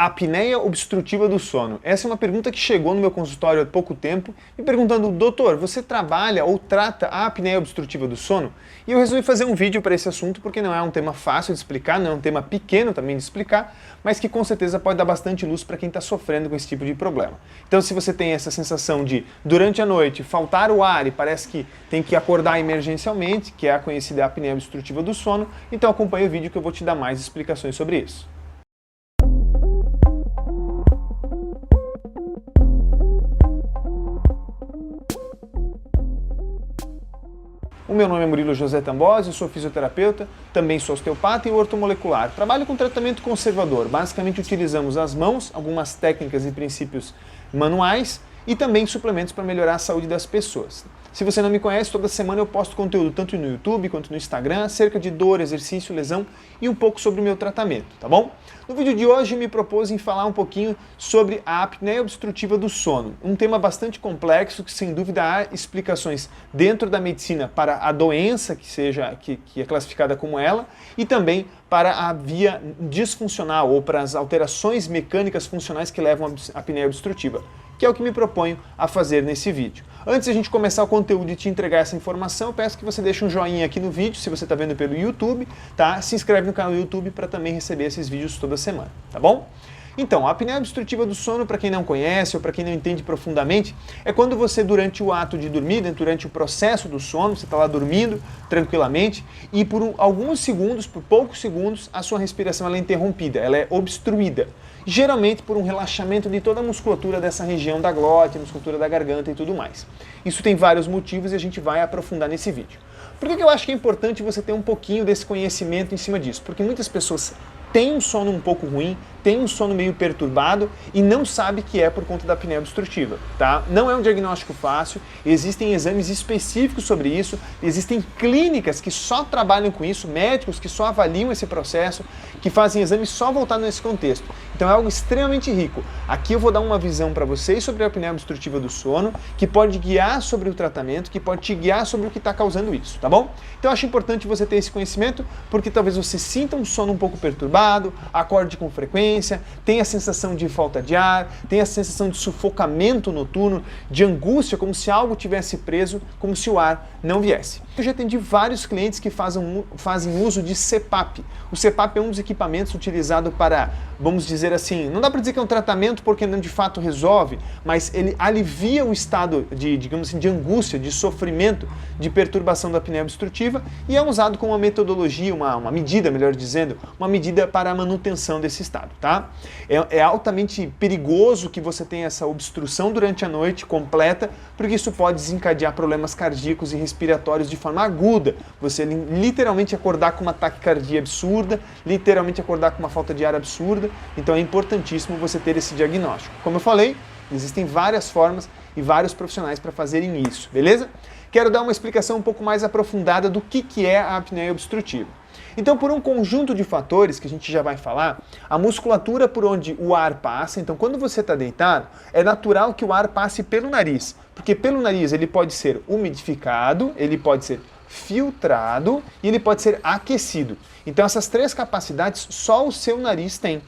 Apneia obstrutiva do sono. Essa é uma pergunta que chegou no meu consultório há pouco tempo, me perguntando: doutor, você trabalha ou trata a apneia obstrutiva do sono? E eu resolvi fazer um vídeo para esse assunto porque não é um tema fácil de explicar, não é um tema pequeno também de explicar, mas que com certeza pode dar bastante luz para quem está sofrendo com esse tipo de problema. Então, se você tem essa sensação de, durante a noite, faltar o ar e parece que tem que acordar emergencialmente, que é a conhecida apneia obstrutiva do sono, então acompanhe o vídeo que eu vou te dar mais explicações sobre isso. O meu nome é Murilo José Tambosi, eu sou fisioterapeuta, também sou osteopata e ortomolecular. Trabalho com tratamento conservador. Basicamente utilizamos as mãos, algumas técnicas e princípios manuais e também suplementos para melhorar a saúde das pessoas. Se você não me conhece, toda semana eu posto conteúdo tanto no YouTube quanto no Instagram acerca de dor, exercício, lesão e um pouco sobre o meu tratamento, tá bom? No vídeo de hoje me propus em falar um pouquinho sobre a apneia obstrutiva do sono, um tema bastante complexo que sem dúvida há explicações dentro da medicina para a doença que é classificada como ela e também para a via disfuncional ou para as alterações mecânicas funcionais que levam à apneia obstrutiva, que é o que me proponho a fazer nesse vídeo. Antes de a gente começar o conteúdo e te entregar essa informação, eu peço que você deixe um joinha aqui no vídeo, se você está vendo pelo YouTube, tá? Se inscreve no canal do YouTube para também receber esses vídeos toda semana, tá bom? Então, a apneia obstrutiva do sono, para quem não conhece ou para quem não entende profundamente, é quando você, durante o ato de dormir, durante o processo do sono, você está lá dormindo tranquilamente e por alguns segundos, por poucos segundos, a sua respiração ela é interrompida, ela é obstruída. Geralmente por um relaxamento de toda a musculatura dessa região da glote, a musculatura da garganta e tudo mais. Isso tem vários motivos e a gente vai aprofundar nesse vídeo. Por que eu acho que é importante você ter um pouquinho desse conhecimento em cima disso? Porque muitas pessoas têm um sono um pouco ruim, têm um sono meio perturbado e não sabe que é por conta da apneia obstrutiva, tá? Não é um diagnóstico fácil, existem exames específicos sobre isso, existem clínicas que só trabalham com isso, médicos que só avaliam esse processo, que fazem exames só voltados nesse contexto. Então é algo extremamente rico. Aqui eu vou dar uma visão para vocês sobre a apneia obstrutiva do sono, que pode guiar sobre o tratamento, que pode te guiar sobre o que está causando isso, tá bom? Então eu acho importante você ter esse conhecimento, porque talvez você sinta um sono um pouco perturbado, acorde com frequência, tenha a sensação de falta de ar, tenha a sensação de sufocamento noturno, de angústia, como se algo tivesse preso, como se o ar não viesse. Eu já atendi vários clientes que fazem uso de CPAP. O CPAP é um dos equipamentos utilizado para, vamos dizer assim, não dá para dizer que é um tratamento porque não de fato resolve, mas ele alivia o estado de, digamos assim, de angústia, de sofrimento, de perturbação da apneia obstrutiva e é usado como uma metodologia, uma medida, melhor dizendo, uma medida para a manutenção desse estado, tá? É altamente perigoso que você tenha essa obstrução durante a noite completa, porque isso pode desencadear problemas cardíacos e respiratórios de forma aguda. Você literalmente acordar com uma taquicardia absurda, literalmente acordar com uma falta de ar absurda. Então é importantíssimo você ter esse diagnóstico. Como eu falei, existem várias formas e vários profissionais para fazerem isso, beleza? Quero dar uma explicação um pouco mais aprofundada do que é a apneia obstrutiva. Então, por um conjunto de fatores que a gente já vai falar, a musculatura por onde o ar passa, então quando você está deitado, é natural que o ar passe pelo nariz, porque pelo nariz ele pode ser umidificado, ele pode ser filtrado e ele pode ser aquecido. Então essas três capacidades só o seu nariz tem.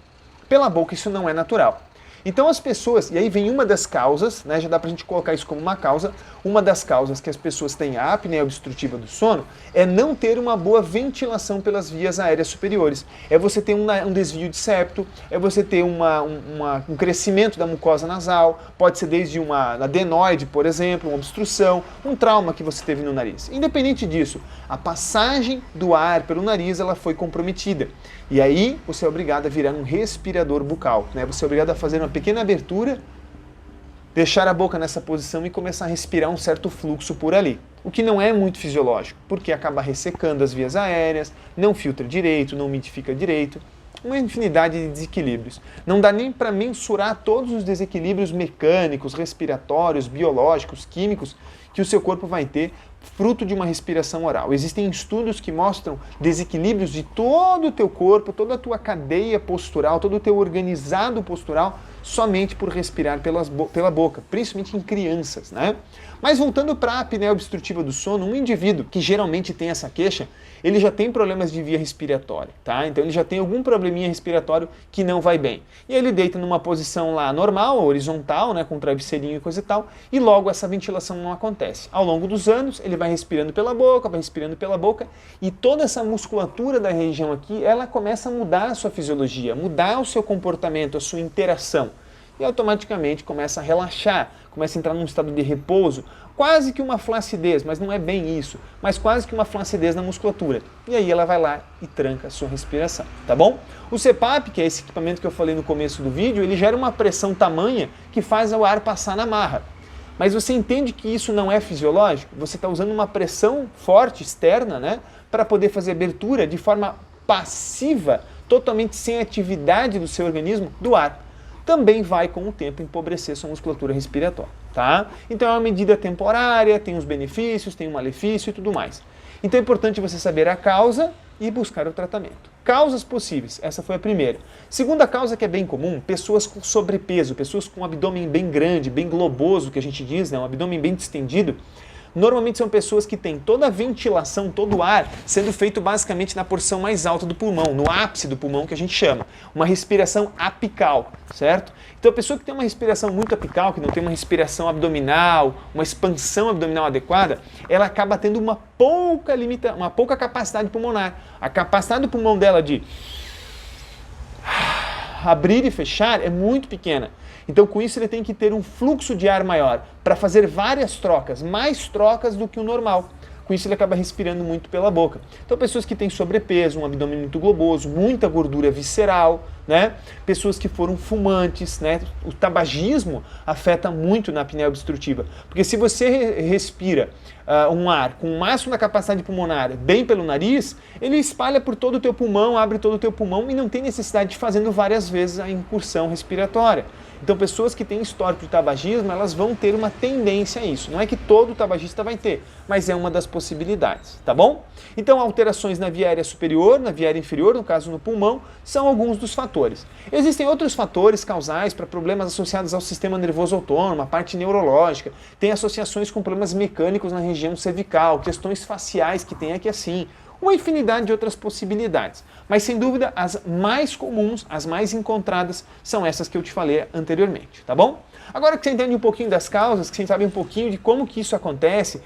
Pela boca isso não é natural. Então as pessoas, e aí vem uma das causas, né, já dá pra gente colocar isso como uma causa, uma das causas que as pessoas têm a apneia obstrutiva do sono é não ter uma boa ventilação pelas vias aéreas superiores. É você ter um desvio de septo, é você ter um crescimento da mucosa nasal, pode ser desde uma adenoide, por exemplo, uma obstrução, um trauma que você teve no nariz. Independente disso, a passagem do ar pelo nariz ela foi comprometida. E aí você é obrigado a virar um respirador bucal, né? Você é obrigado a fazer uma pequena abertura, deixar a boca nessa posição e começar a respirar um certo fluxo por ali. O que não é muito fisiológico, porque acaba ressecando as vias aéreas, não filtra direito, não umidifica direito, uma infinidade de desequilíbrios. Não dá nem para mensurar todos os desequilíbrios mecânicos, respiratórios, biológicos, químicos que o seu corpo vai ter fruto de uma respiração oral. Existem estudos que mostram desequilíbrios de todo o teu corpo, toda a tua cadeia postural, todo o teu organizado postural somente por respirar pela boca, principalmente em crianças, né? Mas voltando para a apneia obstrutiva do sono, um indivíduo que geralmente tem essa queixa, ele já tem problemas de via respiratória, tá? Então ele já tem algum probleminha respiratório que não vai bem. E ele deita numa posição lá normal, horizontal, né, com travesseirinho e coisa e tal, e logo essa ventilação não acontece. Ao longo dos anos, ele vai respirando pela boca, e toda essa musculatura da região aqui, ela começa a mudar a sua fisiologia, mudar o seu comportamento, a sua interação. E automaticamente começa a relaxar, começa a entrar num estado de repouso, quase que uma flacidez, mas não é bem isso, mas quase que uma flacidez na musculatura. E aí ela vai lá e tranca a sua respiração, tá bom? O CPAP, que é esse equipamento que eu falei no começo do vídeo, ele gera uma pressão tamanha que faz o ar passar na marra. Mas você entende que isso não é fisiológico? Você está usando uma pressão forte externa, né, para poder fazer abertura de forma passiva, totalmente sem atividade do seu organismo, do ar. Também vai, com o tempo, empobrecer sua musculatura respiratória, tá? Então é uma medida temporária, tem os benefícios, tem o malefício e tudo mais. Então é importante você saber a causa e buscar o tratamento. Causas possíveis, essa foi a primeira. Segunda causa que é bem comum, pessoas com sobrepeso, pessoas com um abdômen bem grande, bem globoso, que a gente diz, né? Um abdômen bem distendido. Normalmente são pessoas que têm toda a ventilação, todo o ar sendo feito basicamente na porção mais alta do pulmão, no ápice do pulmão que a gente chama, uma respiração apical, certo? Então a pessoa que tem uma respiração muito apical, que não tem uma respiração abdominal, uma expansão abdominal adequada, ela acaba tendo uma pouca capacidade pulmonar. A capacidade do pulmão dela de abrir e fechar é muito pequena. Então, com isso, ele tem que ter um fluxo de ar maior para fazer várias trocas, mais trocas do que o normal. Com isso, ele acaba respirando muito pela boca. Então, pessoas que têm sobrepeso, um abdômen muito globoso, muita gordura visceral, né? Pessoas que foram fumantes, né? O tabagismo afeta muito na apneia obstrutiva. Porque se você respira um ar com o máximo da capacidade pulmonar bem pelo nariz, ele espalha por todo o teu pulmão, abre todo o teu pulmão e não tem necessidade de fazendo várias vezes a incursão respiratória. Então, pessoas que têm histórico de tabagismo, elas vão ter uma tendência a isso. Não é que todo tabagista vai ter, mas é uma das possibilidades, tá bom? Então, alterações na via aérea superior, na via aérea inferior, no caso no pulmão, são alguns dos fatores. Existem outros fatores causais para problemas associados ao sistema nervoso autônomo, a parte neurológica, tem associações com problemas mecânicos na região cervical, questões faciais que tem aqui assim, uma infinidade de outras possibilidades. Mas, sem dúvida, as mais comuns, as mais encontradas, são essas que eu te falei anteriormente, tá bom? Agora que você entende um pouquinho das causas, que você sabe um pouquinho de como que isso acontece,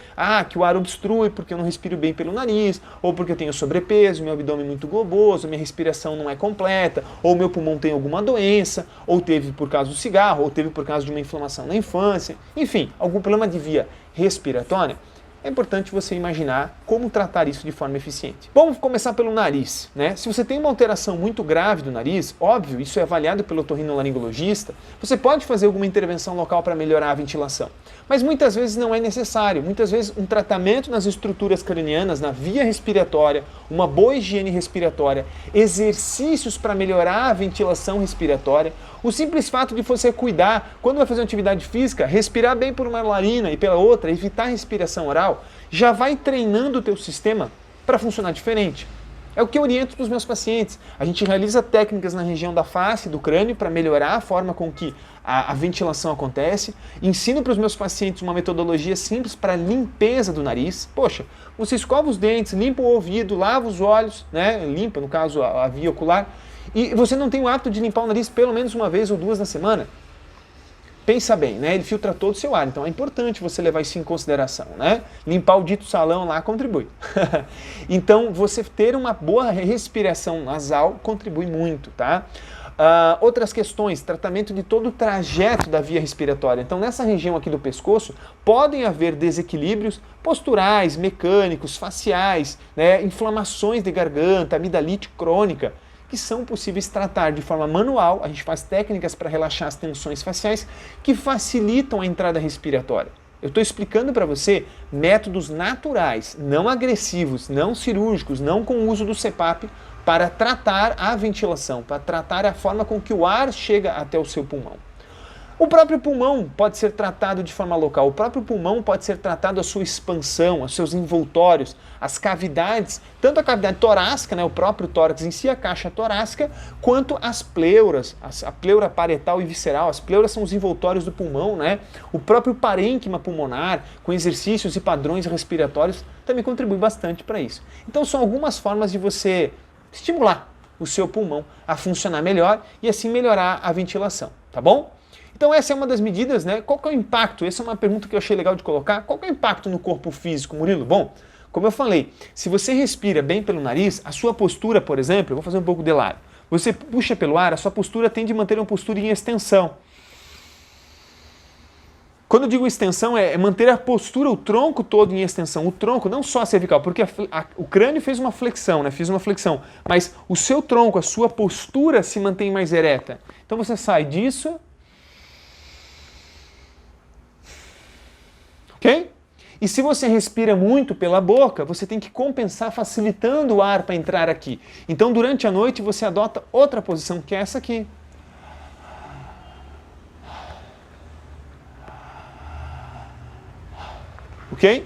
que o ar obstrui porque eu não respiro bem pelo nariz, ou porque eu tenho sobrepeso, meu abdômen muito globoso, minha respiração não é completa, ou meu pulmão tem alguma doença, ou teve por causa do cigarro, ou teve por causa de uma inflamação na infância, enfim, algum problema de via respiratória, é importante você imaginar como tratar isso de forma eficiente. Vamos começar pelo nariz, né? Se você tem uma alteração muito grave do nariz, óbvio, isso é avaliado pelo otorrinolaringologista, você pode fazer alguma intervenção local para melhorar a ventilação. Mas muitas vezes não é necessário. Muitas vezes um tratamento nas estruturas cranianas, na via respiratória, uma boa higiene respiratória, exercícios para melhorar a ventilação respiratória, o simples fato de você cuidar, quando vai fazer uma atividade física, respirar bem por uma narina e pela outra, evitar a respiração oral, já vai treinando o teu sistema para funcionar diferente. É o que eu oriento para os meus pacientes. A gente realiza técnicas na região da face, do crânio, para melhorar a forma com que a ventilação acontece. Ensino para os meus pacientes uma metodologia simples para limpeza do nariz. Poxa, você escova os dentes, limpa o ouvido, lava os olhos, né? Limpa, no caso, a via ocular. E você não tem o hábito de limpar o nariz pelo menos uma vez ou duas na semana. Pensa bem, né? Ele filtra todo o seu ar, então é importante você levar isso em consideração, né? Limpar o dito salão lá contribui. Então, você ter uma boa respiração nasal contribui muito, tá? Outras questões, tratamento de todo o trajeto da via respiratória. Então, nessa região aqui do pescoço, podem haver desequilíbrios posturais, mecânicos, faciais, né? Inflamações de garganta, amidalite crônica, que são possíveis tratar de forma manual. A gente faz técnicas para relaxar as tensões faciais que facilitam a entrada respiratória. Eu estou explicando para você métodos naturais, não agressivos, não cirúrgicos, não com o uso do CPAP, para tratar a ventilação, para tratar a forma com que o ar chega até o seu pulmão. O próprio pulmão pode ser tratado de forma local, o próprio pulmão pode ser tratado a sua expansão, os seus envoltórios, as cavidades, tanto a cavidade torácica, né, o próprio tórax em si, a caixa torácica, quanto as pleuras, a pleura parietal e visceral. As pleuras são os envoltórios do pulmão, né? O próprio parênquima pulmonar, com exercícios e padrões respiratórios, também contribui bastante para isso. Então são algumas formas de você estimular o seu pulmão a funcionar melhor e assim melhorar a ventilação, tá bom? Então essa é uma das medidas, né? Qual que é o impacto? Essa é uma pergunta que eu achei legal de colocar. Qual que é o impacto no corpo físico, Murilo? Bom, como eu falei, se você respira bem pelo nariz, a sua postura, por exemplo, eu vou fazer um pouco de lado. Você puxa pelo ar, a sua postura tende a manter uma postura em extensão. Quando eu digo extensão, é manter a postura, o tronco todo em extensão. O tronco, não só a cervical, porque o crânio fez uma flexão, né? Fiz uma flexão, mas o seu tronco, a sua postura se mantém mais ereta. Então você sai disso, ok? E se você respira muito pela boca, você tem que compensar facilitando o ar para entrar aqui. Então durante a noite você adota outra posição, que é essa aqui. Ok?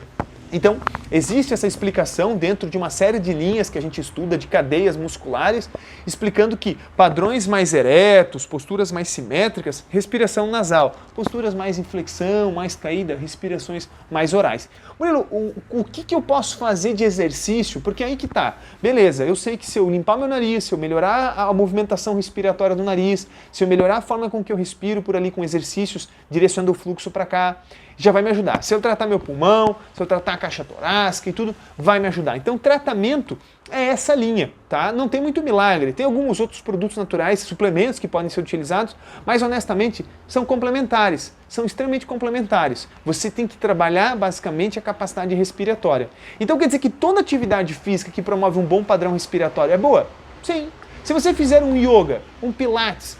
Então, existe essa explicação dentro de uma série de linhas que a gente estuda de cadeias musculares, explicando que padrões mais eretos, posturas mais simétricas, respiração nasal, posturas mais em flexão, mais caída, respirações mais orais. Murilo, o que eu posso fazer de exercício? Porque aí que tá. Beleza, eu sei que se eu limpar meu nariz, se eu melhorar a movimentação respiratória do nariz, se eu melhorar a forma com que eu respiro por ali com exercícios, direcionando o fluxo para cá, já vai me ajudar. Se eu tratar meu pulmão, se eu tratar a caixa torácica e tudo, vai me ajudar. Então, tratamento é essa linha, tá? Não tem muito milagre. Tem alguns outros produtos naturais, suplementos que podem ser utilizados, mas honestamente são complementares, são extremamente complementares. Você tem que trabalhar basicamente a capacidade respiratória. Então quer dizer que toda atividade física que promove um bom padrão respiratório é boa? Sim. Se você fizer um yoga, um pilates,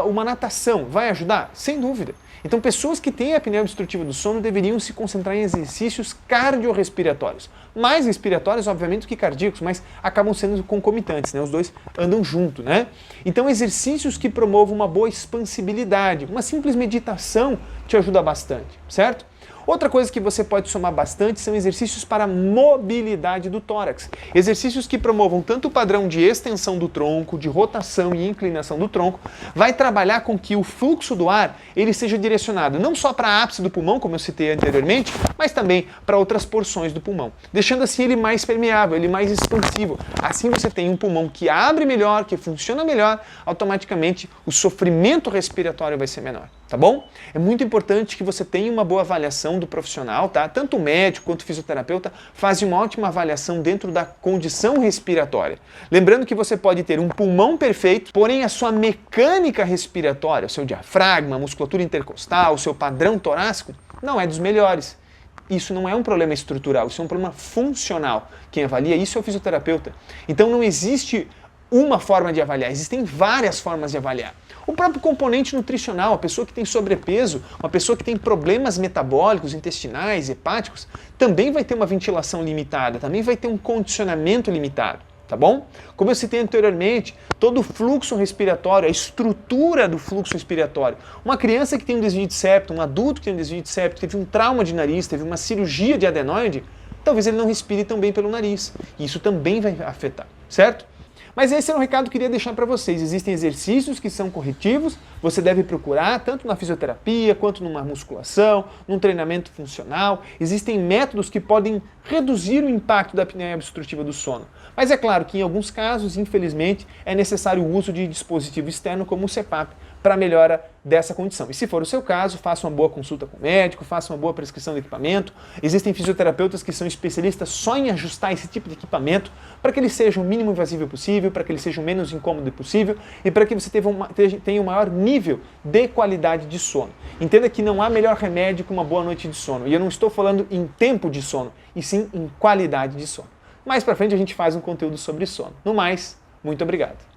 uma natação, vai ajudar? Sem dúvida. Então, pessoas que têm apneia obstrutiva do sono deveriam se concentrar em exercícios cardiorrespiratórios. Mais respiratórios, obviamente, do que cardíacos, mas acabam sendo concomitantes, né? Os dois andam junto, né? Então, exercícios que promovam uma boa expansibilidade. Uma simples meditação te ajuda bastante, certo? Outra coisa que você pode somar bastante são exercícios para mobilidade do tórax. Exercícios que promovam tanto o padrão de extensão do tronco, de rotação e inclinação do tronco, vai trabalhar com que o fluxo do ar ele seja direcionado não só para a ápice do pulmão, como eu citei anteriormente, mas também para outras porções do pulmão, deixando assim ele mais permeável, ele mais expansivo. Assim você tem um pulmão que abre melhor, que funciona melhor, automaticamente o sofrimento respiratório vai ser menor, tá bom? É muito importante que você tenha uma boa avaliação do profissional, tá? Tanto o médico quanto o fisioterapeuta fazem uma ótima avaliação dentro da condição respiratória. Lembrando que você pode ter um pulmão perfeito, porém a sua mecânica respiratória, o seu diafragma, a musculatura intercostal, o seu padrão torácico, não é dos melhores. Isso não é um problema estrutural, isso é um problema funcional. Quem avalia isso é o fisioterapeuta. Então não existe uma forma de avaliar, existem várias formas de avaliar. O próprio componente nutricional, a pessoa que tem sobrepeso, uma pessoa que tem problemas metabólicos, intestinais, hepáticos, também vai ter uma ventilação limitada, também vai ter um condicionamento limitado, tá bom? Como eu citei anteriormente, todo o fluxo respiratório, a estrutura do fluxo respiratório. Uma criança que tem um desvio de septo, um adulto que tem um desvio de septo, teve um trauma de nariz, teve uma cirurgia de adenoide, talvez ele não respire tão bem pelo nariz. E isso também vai afetar, certo? Mas esse era um recado que eu queria deixar para vocês. Existem exercícios que são corretivos, você deve procurar tanto na fisioterapia, quanto numa musculação, num treinamento funcional. Existem métodos que podem reduzir o impacto da apneia obstrutiva do sono. Mas é claro que em alguns casos, infelizmente, é necessário o uso de dispositivo externo como o CPAP para melhora dessa condição. E se for o seu caso, faça uma boa consulta com o médico, faça uma boa prescrição de equipamento. Existem fisioterapeutas que são especialistas só em ajustar esse tipo de equipamento para que ele seja o mínimo invasivo possível, para que ele seja o menos incômodo possível e para que você tenha um maior nível de qualidade de sono. Entenda que não há melhor remédio que uma boa noite de sono. E eu não estou falando em tempo de sono, e sim em qualidade de sono. Mais para frente a gente faz um conteúdo sobre sono. No mais, muito obrigado.